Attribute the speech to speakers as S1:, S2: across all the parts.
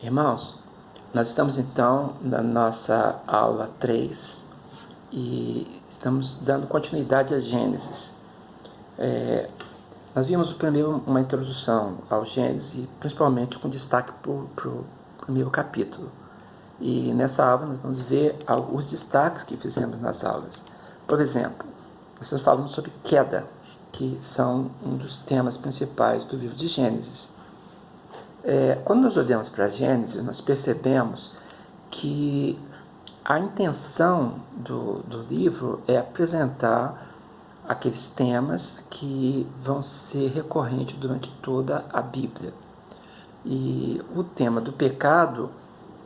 S1: Irmãos, nós estamos então na nossa aula 3 e estamos dando continuidade a Gênesis. Nós vimos primeiro uma introdução ao Gênesis, principalmente com destaque para o primeiro capítulo. E nessa aula nós vamos ver os destaques que fizemos nas aulas. Por exemplo, nós falamos sobre queda, que são um dos temas principais do livro de Gênesis. Quando nós olhamos para Gênesis, nós percebemos que a intenção do livro é apresentar aqueles temas que vão ser recorrentes durante toda a Bíblia. E o tema do pecado,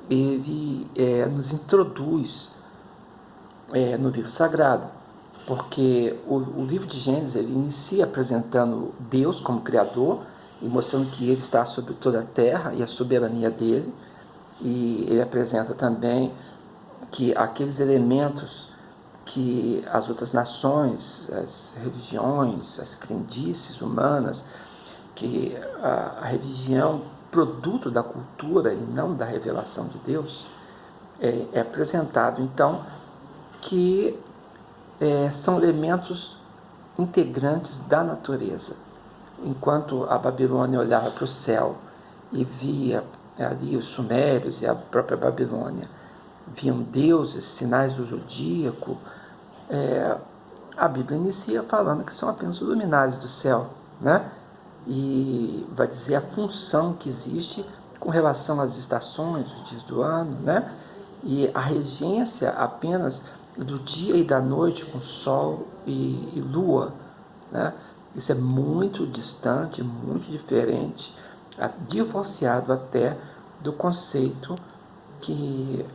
S1: ele nos introduz no livro sagrado, porque o livro de Gênesis ele inicia apresentando Deus como Criador e mostrando que ele está sobre toda a terra e a soberania dele, e ele apresenta também que aqueles elementos que as outras nações, as religiões, as crendices humanas, que a religião, produto da cultura e não da revelação de Deus, é apresentado então que são elementos integrantes da natureza. Enquanto a Babilônia olhava para o céu e via ali os sumérios e a própria Babilônia, viam deuses, sinais do zodíaco, a Bíblia inicia falando que são apenas luminares do céu, né? E vai dizer a função que existe com relação às estações, os dias do ano, né? E a regência apenas do dia e da noite com sol e lua, né? Isso é muito distante, muito diferente, divorciado até do conceito que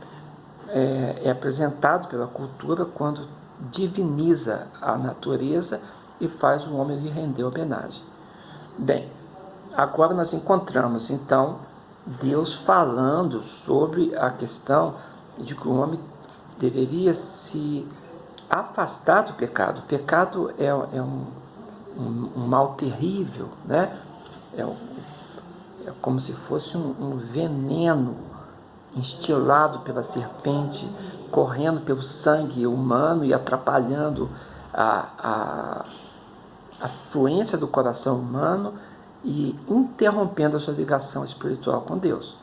S1: é apresentado pela cultura quando diviniza a natureza e faz o homem lhe render homenagem. Bem, agora nós encontramos então Deus falando sobre a questão de que o homem deveria se afastar do pecado. O pecado é um mal terrível, né? É como se fosse um veneno instilado pela serpente, correndo pelo sangue humano e atrapalhando a fluência do coração humano e interrompendo a sua ligação espiritual com Deus.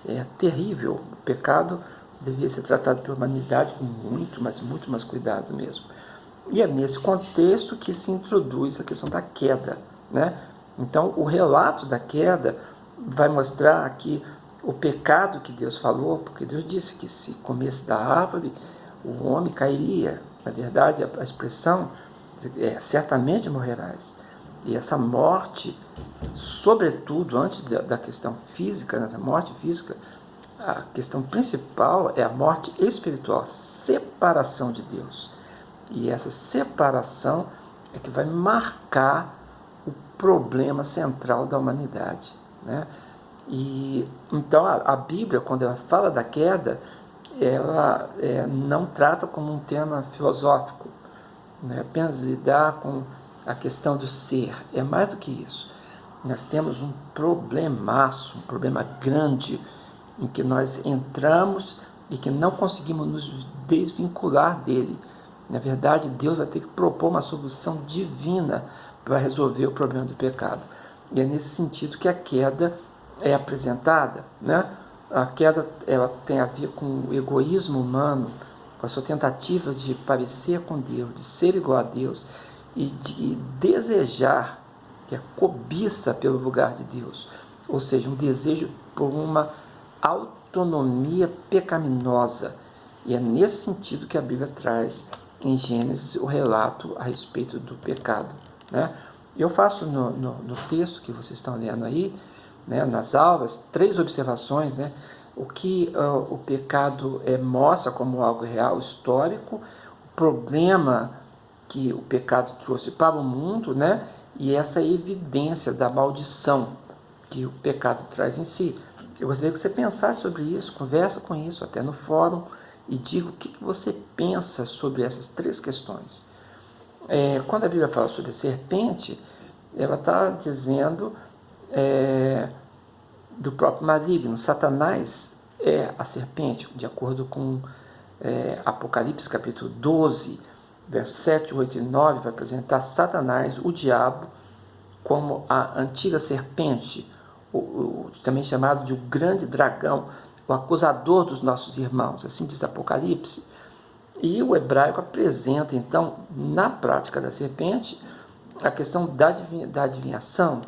S1: É terrível. O pecado deveria ser tratado pela humanidade com muito mais cuidado mesmo. E é nesse contexto que se introduz a questão da queda, né? Então, o relato da queda vai mostrar que o pecado que Deus falou, porque Deus disse que se comesse da árvore, o homem cairia. Na verdade, a expressão certamente morrerás. E essa morte, sobretudo antes da questão física, né, da morte física, a questão principal é a morte espiritual, a separação de Deus. E essa separação é que vai marcar o problema central da humanidade, né? E então a Bíblia, quando ela fala da queda, ela não trata como um tema filosófico, não é apenas lidar com a questão do ser, é mais do que isso. Nós temos um problemaço, um problema grande, em que nós entramos e que não conseguimos nos desvincular dele. Na verdade, Deus vai ter que propor uma solução divina para resolver o problema do pecado. E é nesse sentido que a queda é apresentada, né? A queda ela tem a ver com o egoísmo humano, com a sua tentativa de parecer com Deus, de ser igual a Deus e de desejar, que é cobiça pelo lugar de Deus, ou seja, um desejo por uma autonomia pecaminosa. E é nesse sentido que a Bíblia traz em Gênesis o relato a respeito do pecado, né? Eu faço no texto que vocês estão lendo aí, né, nas aulas, 3 observações, né? O que o pecado mostra como algo real, histórico, o problema que o pecado trouxe para o mundo, né? E essa evidência da maldição que o pecado traz em si. Eu gostaria que você pensasse sobre isso, conversa com isso, até no fórum, e diga o que você pensa sobre essas 3 questões. Quando a Bíblia fala sobre a serpente, ela está dizendo do próprio maligno. Satanás é a serpente, de acordo com Apocalipse capítulo 12, versos 7, 8 e 9, vai apresentar Satanás, o diabo, como a antiga serpente, também chamado de o grande dragão, o acusador dos nossos irmãos, assim diz Apocalipse. E o hebraico apresenta, então, na prática da serpente, a questão da adivinhação,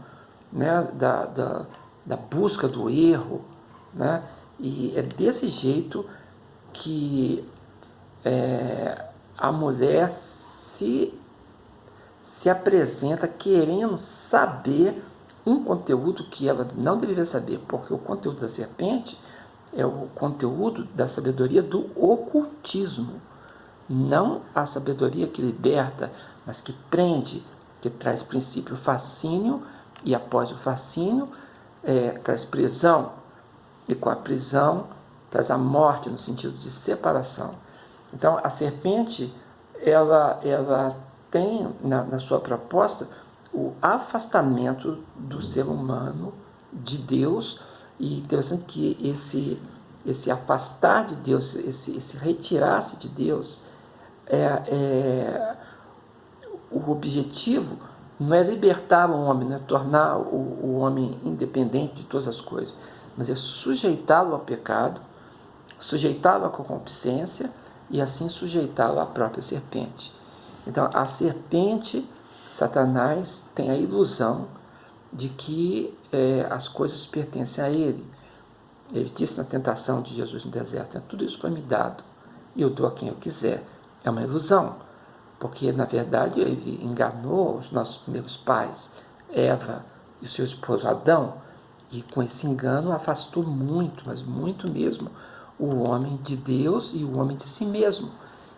S1: né? da busca do erro, né? E é desse jeito que a mulher se apresenta querendo saber um conteúdo que ela não deveria saber, porque o conteúdo da serpente é o conteúdo da sabedoria do ocultismo, não a sabedoria que liberta, mas que prende, que traz princípio fascínio, e após o fascínio traz prisão, e com a prisão traz a morte, no sentido de separação. Então a serpente ela tem na sua proposta o afastamento do ser humano de Deus. E interessante que esse afastar de Deus, esse retirar-se de Deus, o objetivo não é libertar o homem, não é tornar o homem independente de todas as coisas, mas é sujeitá-lo ao pecado, sujeitá-lo à concupiscência e assim sujeitá-lo à própria serpente. Então a serpente, Satanás, tem a ilusão de que as coisas pertencem a ele. Ele disse na tentação de Jesus no deserto: tudo isso foi me dado e eu dou a quem eu quiser. É uma ilusão, porque na verdade ele enganou os nossos primeiros pais, Eva e o seu esposo Adão, e com esse engano afastou muito, mas muito mesmo, o homem de Deus e o homem de si mesmo,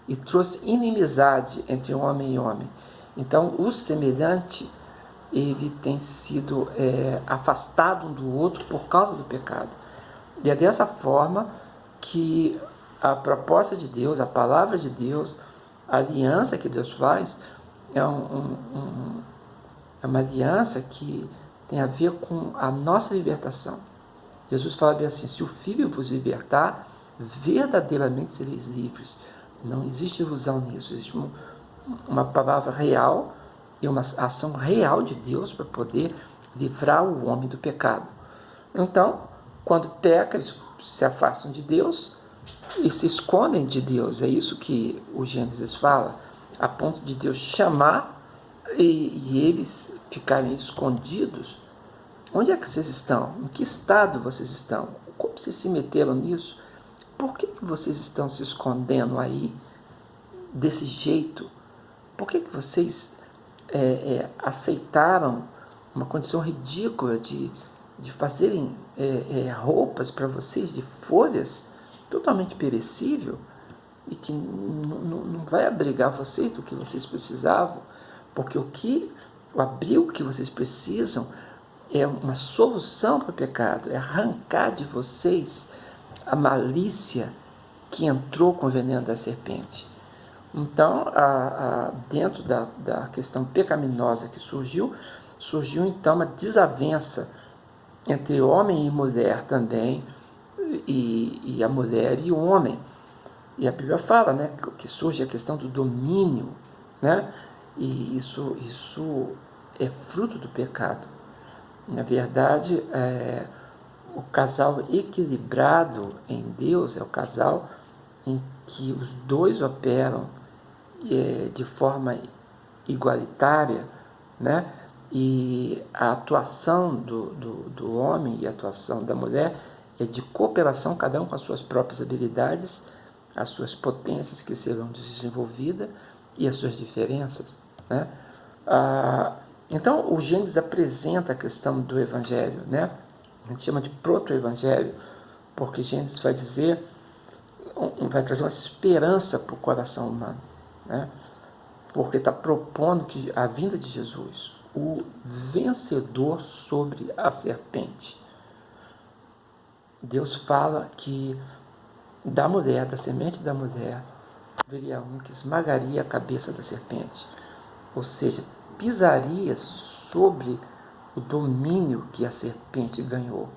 S1: e trouxe inimizade entre homem e homem. Então o semelhante, ele tem sido afastado um do outro por causa do pecado. E é dessa forma que a proposta de Deus, a palavra de Deus, a aliança que Deus faz, é uma aliança que tem a ver com a nossa libertação. Jesus fala bem assim: se o Filho vos libertar, verdadeiramente sereis livres. Não existe ilusão nisso, existe uma palavra real e uma ação real de Deus para poder livrar o homem do pecado. Então, quando pecam, eles se afastam de Deus e se escondem de Deus. É isso que o Gênesis fala, a ponto de Deus chamar e eles ficarem escondidos. Onde é que vocês estão? Em que estado vocês estão? Como vocês se meteram nisso? Por que vocês estão se escondendo aí desse jeito? Por que vocês aceitaram uma condição ridícula de fazerem roupas para vocês de folhas totalmente perecível e que não vai abrigar vocês do que vocês precisavam? Porque o abrigo que vocês precisam é uma solução para o pecado, é arrancar de vocês a malícia que entrou com o veneno da serpente. Então, dentro da questão pecaminosa que surgiu então uma desavença entre homem e mulher também, e a mulher e o homem. E a Bíblia fala, né, que surge a questão do domínio, né, e isso é fruto do pecado. Na verdade, o casal equilibrado em Deus é o casal em que os dois operam de forma igualitária, né? E a atuação do homem e a atuação da mulher é de cooperação, cada um com as suas próprias habilidades, as suas potências que serão desenvolvidas e as suas diferenças, né? Então, o Gênesis apresenta a questão do Evangelho, né? A gente chama de proto-evangelho, porque Gênesis vai dizer, vai trazer uma esperança para o coração humano, né? Porque está propondo que a vinda de Jesus, o vencedor sobre a serpente. Deus fala que da mulher, da semente da mulher, viria um que esmagaria a cabeça da serpente, ou seja, pisaria sobre o domínio que a serpente ganhou.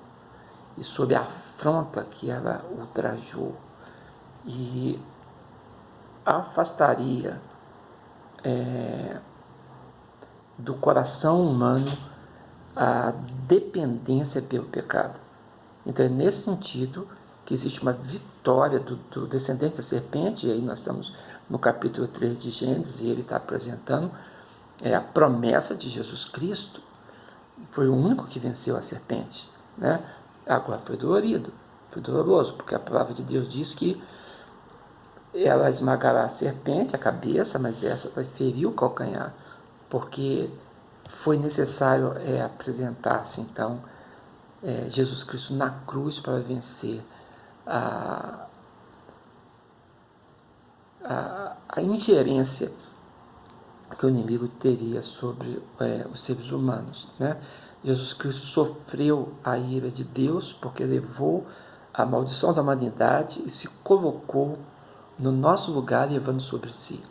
S1: e sob a afronta que ela ultrajou, e afastaria do coração humano a dependência pelo pecado. Então é nesse sentido que existe uma vitória do descendente da serpente, e aí nós estamos no capítulo 3 de Gênesis, e ele está apresentando a promessa de Jesus Cristo. Foi o único que venceu a serpente, né? Agora foi doloroso, porque a palavra de Deus diz que ela esmagará a serpente, a cabeça, mas essa vai ferir o calcanhar, porque foi necessário apresentar-se, então, Jesus Cristo na cruz para vencer a ingerência que o inimigo teria sobre os seres humanos, né? Jesus Cristo sofreu a ira de Deus porque levou a maldição da humanidade e se colocou no nosso lugar, levando sobre si.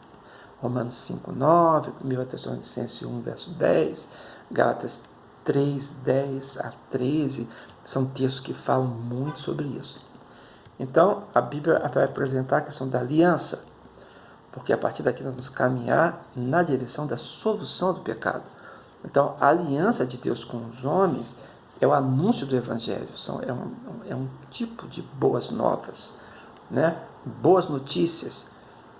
S1: Romanos 5:9, 1 Tessalonicenses 1, verso 10, Gálatas 3, 10 a 13, são textos que falam muito sobre isso. Então, a Bíblia vai apresentar a questão da aliança, porque a partir daqui nós vamos caminhar na direção da solução do pecado. Então, a aliança de Deus com os homens é o anúncio do Evangelho, é um tipo de boas novas, né? Boas notícias.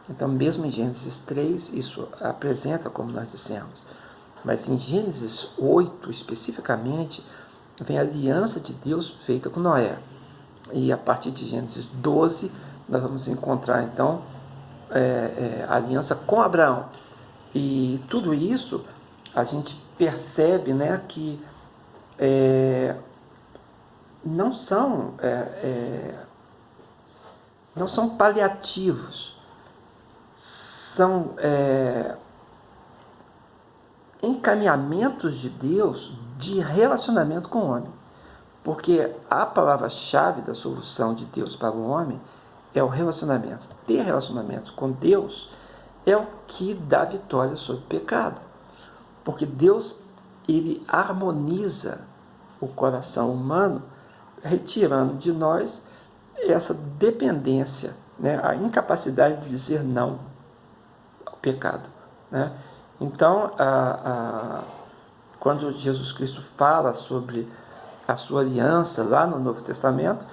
S1: Então, mesmo em Gênesis 3, isso apresenta, como nós dissemos. Mas em Gênesis 8, especificamente, vem a aliança de Deus feita com Noé. E a partir de Gênesis 12, nós vamos encontrar, então, a aliança com Abraão. E tudo isso a gente percebe, né, que não são paliativos, são encaminhamentos de Deus de relacionamento com o homem. Porque a palavra-chave da solução de Deus para o homem é o relacionamento. Ter relacionamento com Deus é o que dá vitória sobre o pecado. Porque Deus, ele harmoniza o coração humano, retirando de nós essa dependência, né? A incapacidade de dizer não ao pecado, né? Então, quando Jesus Cristo fala sobre a sua aliança lá no Novo Testamento,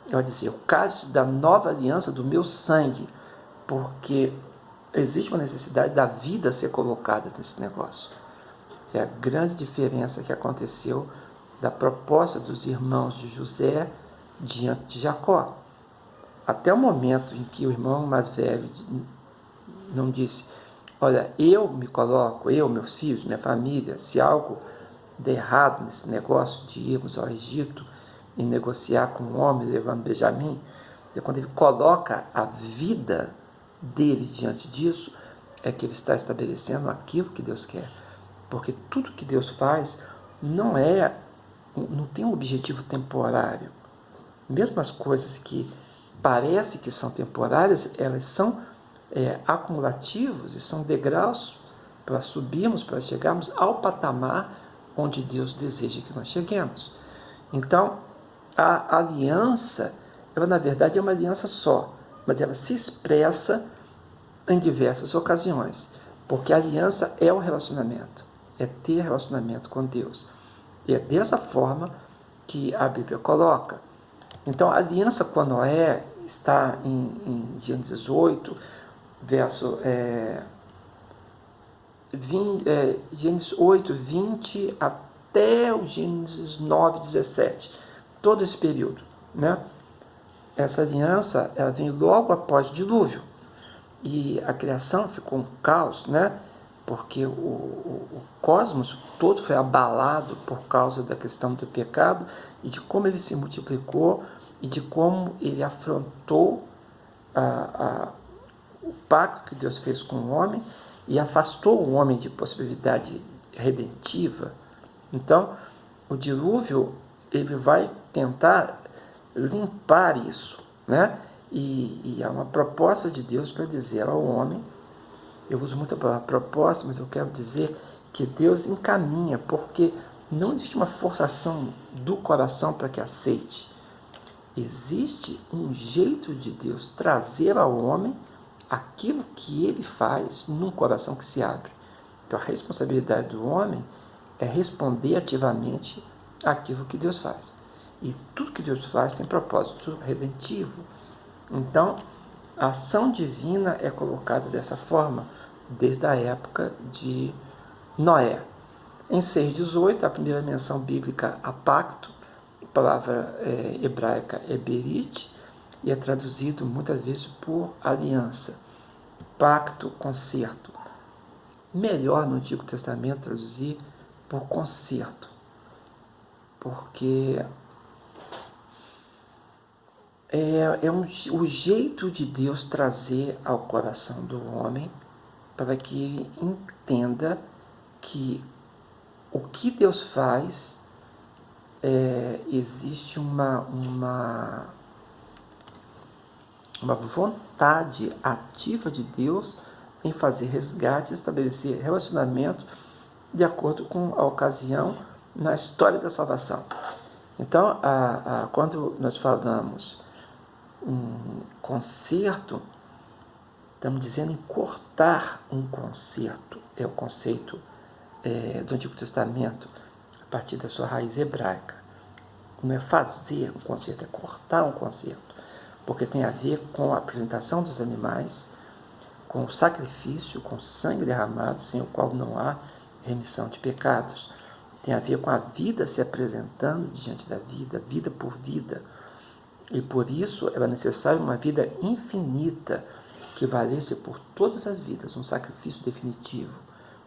S1: ele vai dizer: o cálice da nova aliança do meu sangue, porque existe uma necessidade da vida ser colocada nesse negócio. É a grande diferença que aconteceu da proposta dos irmãos de José diante de Jacó. Até o momento em que o irmão mais velho não disse: olha, eu me coloco, eu, meus filhos, minha família, se algo der errado nesse negócio de irmos ao Egito e negociar com um homem levando Benjamim, e quando ele coloca a vida dele diante disso, é que ele está estabelecendo aquilo que Deus quer. Porque tudo que Deus faz não tem um objetivo temporário. Mesmo as coisas que parecem que são temporárias, elas são acumulativos e são degraus para subirmos, para chegarmos ao patamar onde Deus deseja que nós cheguemos. Então, a aliança, ela na verdade é uma aliança só, mas ela se expressa em diversas ocasiões, porque a aliança é o relacionamento, é ter relacionamento com Deus. E é dessa forma que a Bíblia coloca. Então, a aliança com Noé está em Gênesis 8, verso Gênesis 8, 20 até o Gênesis 9, 17. Todo esse período, né? Essa aliança, ela vem logo após o dilúvio. E a criação ficou um caos, né? Porque o cosmos todo foi abalado por causa da questão do pecado e de como ele se multiplicou e de como ele afrontou o pacto que Deus fez com o homem e afastou o homem de possibilidade redentiva. Então, o dilúvio, ele vai tentar limpar isso, né? E há uma proposta de Deus para dizer ao homem, eu uso muito a palavra proposta, mas eu quero dizer que Deus encaminha, porque não existe uma forçação do coração para que aceite. existe um jeito de Deus trazer ao homem aquilo que ele faz num coração que se abre. Então a responsabilidade do homem é responder ativamente àquilo que Deus faz. E tudo que Deus faz tem propósito redentivo. Então, a ação divina é colocada dessa forma desde a época de Noé. Em 6,18, a primeira menção bíblica a pacto, a palavra hebraica é berit, e é traduzido muitas vezes por aliança, pacto, concerto. Melhor no Antigo Testamento traduzir por concerto, porque o jeito de Deus trazer ao coração do homem para que ele entenda que o que Deus faz, existe uma vontade ativa de Deus em fazer resgate, estabelecer relacionamento de acordo com a ocasião na história da salvação. Então, quando nós falamos um concerto, estamos dizendo em cortar um concerto. É o conceito do Antigo Testamento a partir da sua raiz hebraica. Não é fazer um concerto, é cortar um concerto, porque tem a ver com a apresentação dos animais, com o sacrifício, com o sangue derramado, sem o qual não há remissão de pecados. Tem a ver com a vida se apresentando diante da vida, vida por vida. E por isso era necessário uma vida infinita que valesse por todas as vidas, um sacrifício definitivo.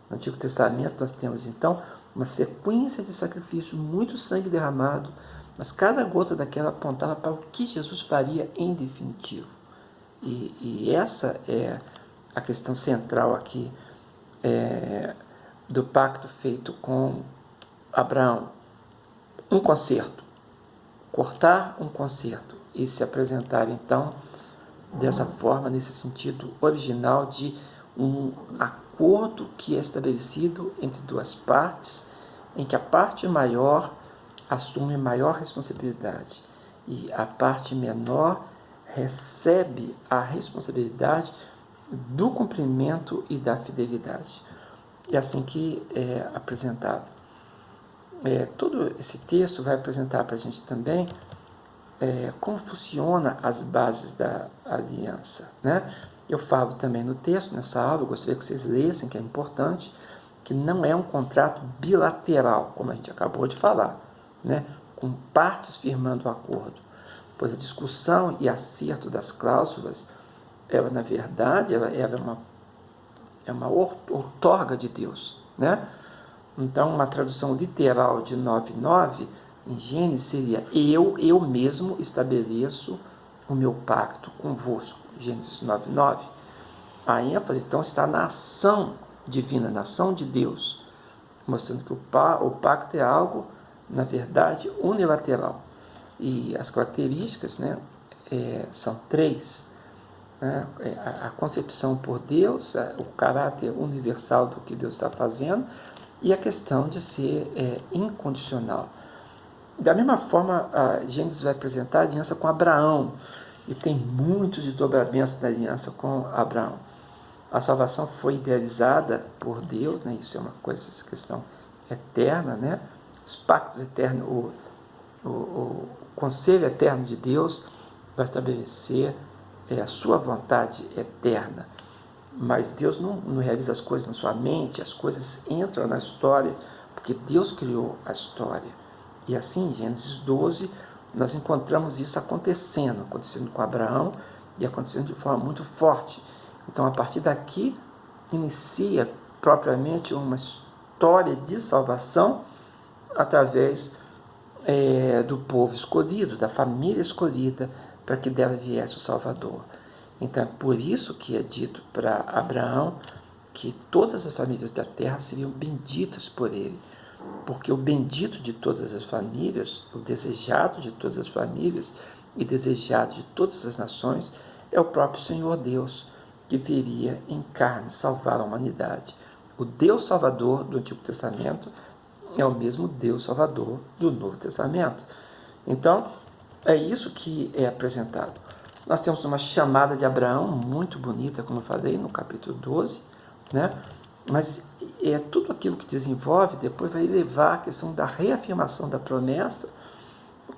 S1: No Antigo Testamento nós temos então uma sequência de sacrifícios, muito sangue derramado, mas cada gota daquela apontava para o que Jesus faria em definitivo. E essa é a questão central aqui do pacto feito com Abraão. Um concerto, cortar um concerto e se apresentar então dessa forma, nesse sentido original de um acordo que é estabelecido entre duas partes, em que a parte maior assume maior responsabilidade e a parte menor recebe a responsabilidade do cumprimento e da fidelidade. É assim que é apresentado. Todo esse texto vai apresentar para a gente também como funciona as bases da aliança, né? Eu falo também no texto, nessa aula, eu gostaria que vocês lessem, que é importante, que não é um contrato bilateral, como a gente acabou de falar, né? Com partes firmando o acordo, pois a discussão e acerto das cláusulas, ela, na verdade, ela é uma outorga de Deus, né? Então, uma tradução literal de 9:9 em Gênesis seria: eu mesmo estabeleço o meu pacto convosco. Gênesis 9:9. A ênfase, então, está na ação divina, na ação de Deus, mostrando que o pacto é algo, na verdade, unilateral. E as características, né, são três. Né? A concepção por Deus, o caráter universal do que Deus está fazendo, e a questão de ser incondicional. Da mesma forma, a Gênesis vai apresentar a aliança com Abraão, e tem muitos desdobramentos da aliança com Abraão. A salvação foi idealizada por Deus, né? Isso é uma coisa, essa questão eterna, né? Os pactos eternos, o conselho eterno de Deus vai estabelecer a sua vontade eterna. Mas Deus não realiza as coisas na sua mente, as coisas entram na história, porque Deus criou a história. E assim, em Gênesis 12, nós encontramos isso acontecendo com Abraão e acontecendo de forma muito forte. Então, a partir daqui, inicia propriamente uma história de salvação através do povo escolhido, da família escolhida, para que dela viesse o Salvador. Então, é por isso que é dito para Abraão que todas as famílias da terra seriam benditas por ele, porque o bendito de todas as famílias, o desejado de todas as famílias e desejado de todas as nações é o próprio Senhor Deus, que viria em carne salvar a humanidade. O Deus Salvador do Antigo Testamento é o mesmo Deus Salvador do Novo Testamento. Então, É isso que é apresentado. Nós temos uma chamada de Abraão muito bonita, como eu falei, no capítulo 12, né? Mas tudo aquilo que desenvolve depois vai levar à questão da reafirmação da promessa,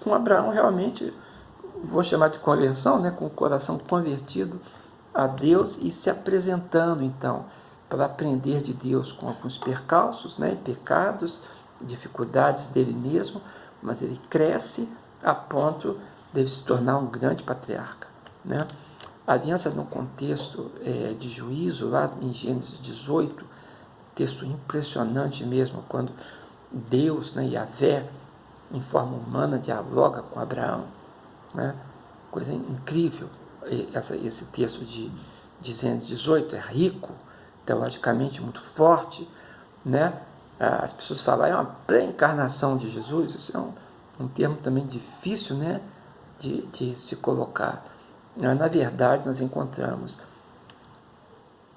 S1: com Abraão realmente, vou chamar de conversão, né? Com o coração convertido a Deus e se apresentando, então, para aprender de Deus com alguns percalços, né? Pecados, dificuldades dele mesmo, mas ele cresce a ponto de ele se tornar um grande patriarca, né? A aliança no contexto de juízo, lá em Gênesis 18, texto impressionante mesmo, quando Deus, né, Yahvé, em forma humana, dialoga com Abraão, né? Coisa incrível. Esse texto de Gênesis 18 é rico, teologicamente muito forte, né? As pessoas falam, é uma pré-encarnação de Jesus, isso é um termo também difícil, né, de se colocar. Na verdade, nós encontramos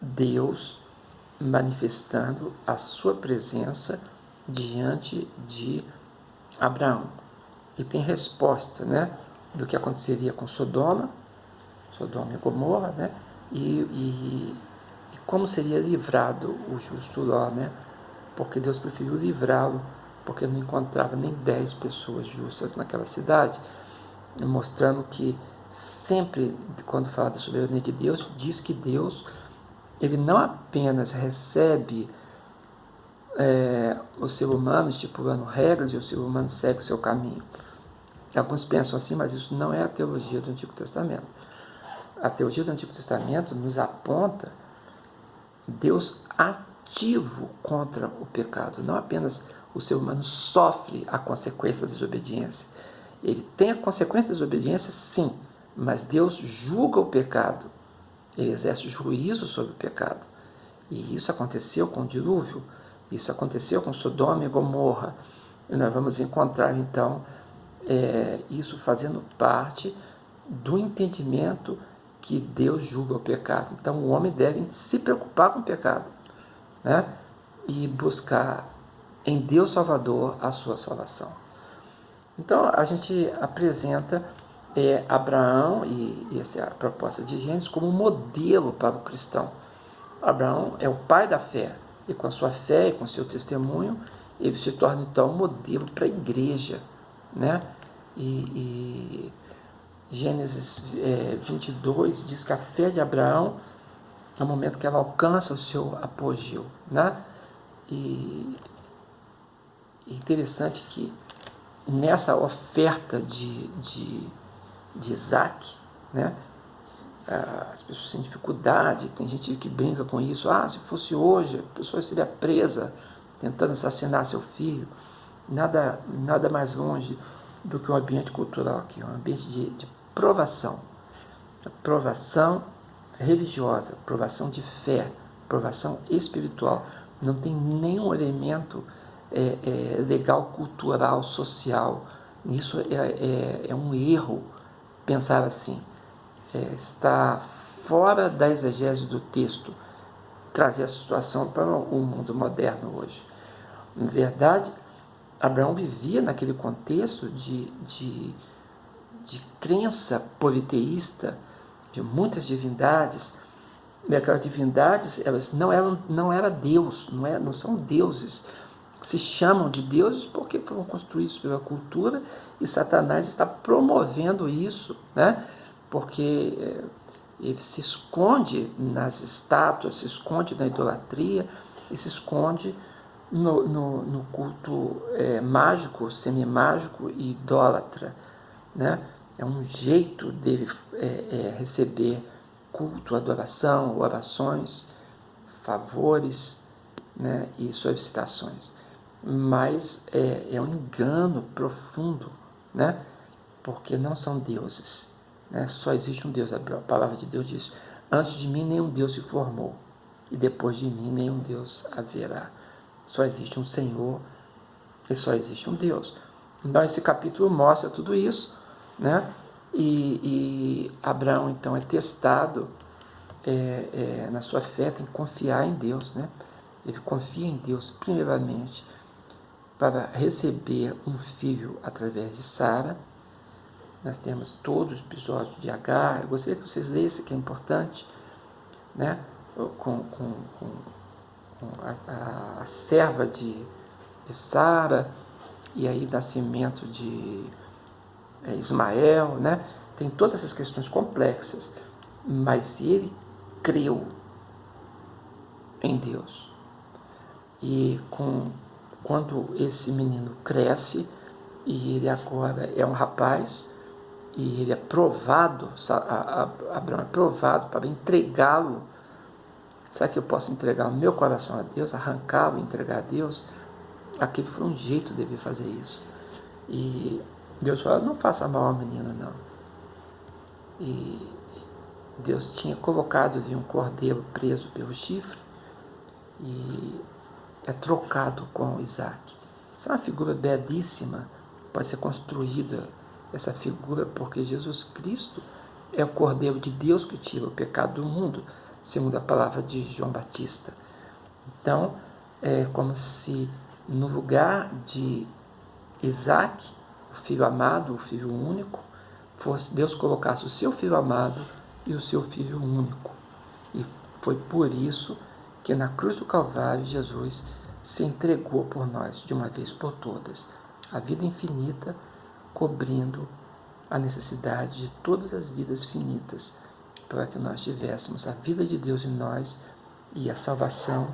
S1: Deus manifestando a sua presença diante de Abraão. E tem resposta, né, do que aconteceria com Sodoma e Gomorra, né, e como seria livrado o justo Ló, né, porque Deus preferiu livrá-lo, porque não encontrava nem 10 pessoas justas naquela cidade, mostrando que sempre, quando fala da soberania de Deus, diz que Deus, ele não apenas recebe o ser humano estipulando regras e o ser humano segue o seu caminho. Alguns pensam assim, mas isso não é a teologia do Antigo Testamento. A teologia do Antigo Testamento nos aponta Deus ativo contra o pecado. Não apenas o ser humano sofre a consequência da desobediência. Ele tem a consequência da desobediência, sim, mas Deus julga o pecado. Ele exerce juízo sobre o pecado. E isso aconteceu com o dilúvio, isso aconteceu com Sodoma e Gomorra. E nós vamos encontrar, então, isso fazendo parte do entendimento que Deus julga o pecado. Então, o homem deve se preocupar com o pecado, né? E buscar em Deus Salvador a sua salvação. Então, a gente apresenta Abraão e essa é a proposta de Gênesis como um modelo para o cristão. Abraão é o pai da fé, e com a sua fé e com o seu testemunho, ele se torna então um modelo para a igreja, né? E Gênesis 22 diz que a fé de Abraão é o momento que ela alcança o seu apogeu, né? E interessante que nessa oferta de Isaac, né? As pessoas têm dificuldade, tem gente que brinca com isso. Se fosse hoje, a pessoa seria presa tentando assassinar seu filho. Nada mais longe do que um ambiente cultural aqui, um ambiente de provação. Provação religiosa, provação de fé, provação espiritual. Não tem nenhum elemento legal, cultural, social. Isso é um erro pensar assim. Está fora da exegese do texto trazer a situação para o mundo moderno hoje. Na verdade, Abraão vivia naquele contexto de crença politeísta, de muitas divindades, e aquelas divindades elas não eram Deus, não são deuses, se chamam de deuses porque foram construídos pela cultura e Satanás está promovendo isso, né? Porque ele se esconde nas estátuas, se esconde na idolatria e se esconde no culto mágico, semimágico e idólatra, né? É um jeito dele receber culto, adoração, orações, favores, né? E solicitações. Mas é um engano profundo, né? Porque não são deuses, né? Só existe um Deus. A palavra de Deus diz: antes de mim nenhum Deus se formou, e depois de mim nenhum Deus haverá. Só existe um Senhor e só existe um Deus. Então esse capítulo mostra tudo isso, né? E Abraão então é testado na sua fé, tem que confiar em Deus, né? Ele confia em Deus primeiramente para receber um filho através de Sara, nós temos todos os episódios de Agar. Eu gostaria que vocês lessem, que é importante, né? Com a serva de Sara, e aí nascimento de Ismael, né? Tem todas essas questões complexas, mas ele creu em Deus. E quando esse menino cresce, e ele agora é um rapaz, e ele é provado, Abraão é provado para entregá-lo. Será que eu posso entregar o meu coração a Deus, arrancá-lo e entregar a Deus? Aquele foi um jeito de fazer isso. E Deus falou, não faça mal ao menino, não. E Deus tinha colocado ali um cordeiro preso pelo chifre, e é trocado com Isaac. Isso é uma figura belíssima, pode ser construída essa figura, porque Jesus Cristo é o Cordeiro de Deus que tira o pecado do mundo, segundo a palavra de João Batista. Então, é como se no lugar de Isaac, o filho amado, o filho único, Deus colocasse o seu filho amado e o seu filho único. E foi por isso que na cruz do Calvário Jesus se entregou por nós de uma vez por todas, a vida infinita cobrindo a necessidade de todas as vidas finitas, para que nós tivéssemos a vida de Deus em nós e a salvação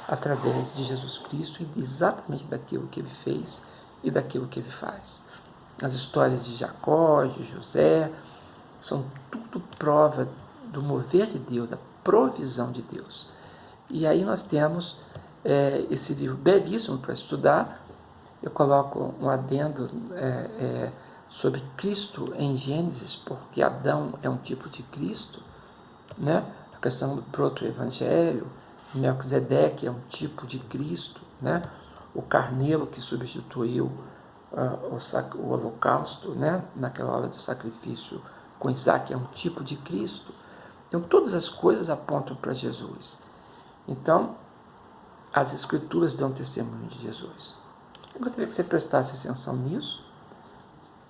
S1: através de Jesus Cristo e exatamente daquilo que ele fez e daquilo que ele faz. As histórias de Jacó, de José, são tudo prova do mover de Deus, da provisão de Deus. E aí nós temos esse livro belíssimo para estudar. Eu coloco um adendo sobre Cristo em Gênesis, porque Adão é um tipo de Cristo, né? A questão do proto-evangelho, Melquisedeque é um tipo de Cristo, né? O carneiro que substituiu o holocausto, né? Naquela hora do sacrifício com Isaac, é um tipo de Cristo. Então todas as coisas apontam para Jesus. Então as escrituras dão testemunho de Jesus. Eu gostaria que você prestasse atenção nisso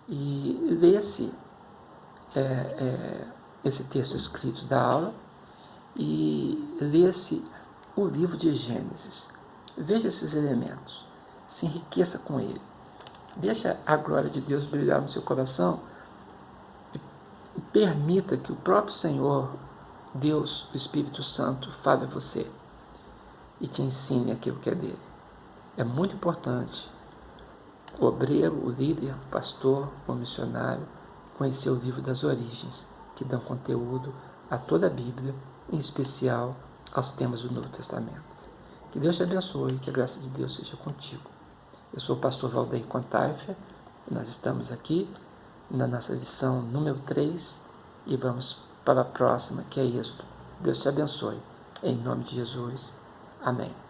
S1: e lesse esse texto escrito da aula e lesse o livro de Gênesis. Veja esses elementos, se enriqueça com ele. Deixa a glória de Deus brilhar no seu coração e permita que o próprio Senhor, Deus, o Espírito Santo, fale a você e te ensine aquilo que é dele. É muito importante o obreiro, o líder, o pastor, o missionário, conhecer o livro das origens, que dão conteúdo a toda a Bíblia, em especial aos temas do Novo Testamento. Que Deus te abençoe e que a graça de Deus seja contigo. Eu sou o pastor Valdeir Contaifer, e nós estamos aqui na nossa lição número 3 e vamos para a próxima, que é Êxodo. Deus te abençoe. Em nome de Jesus. Amém.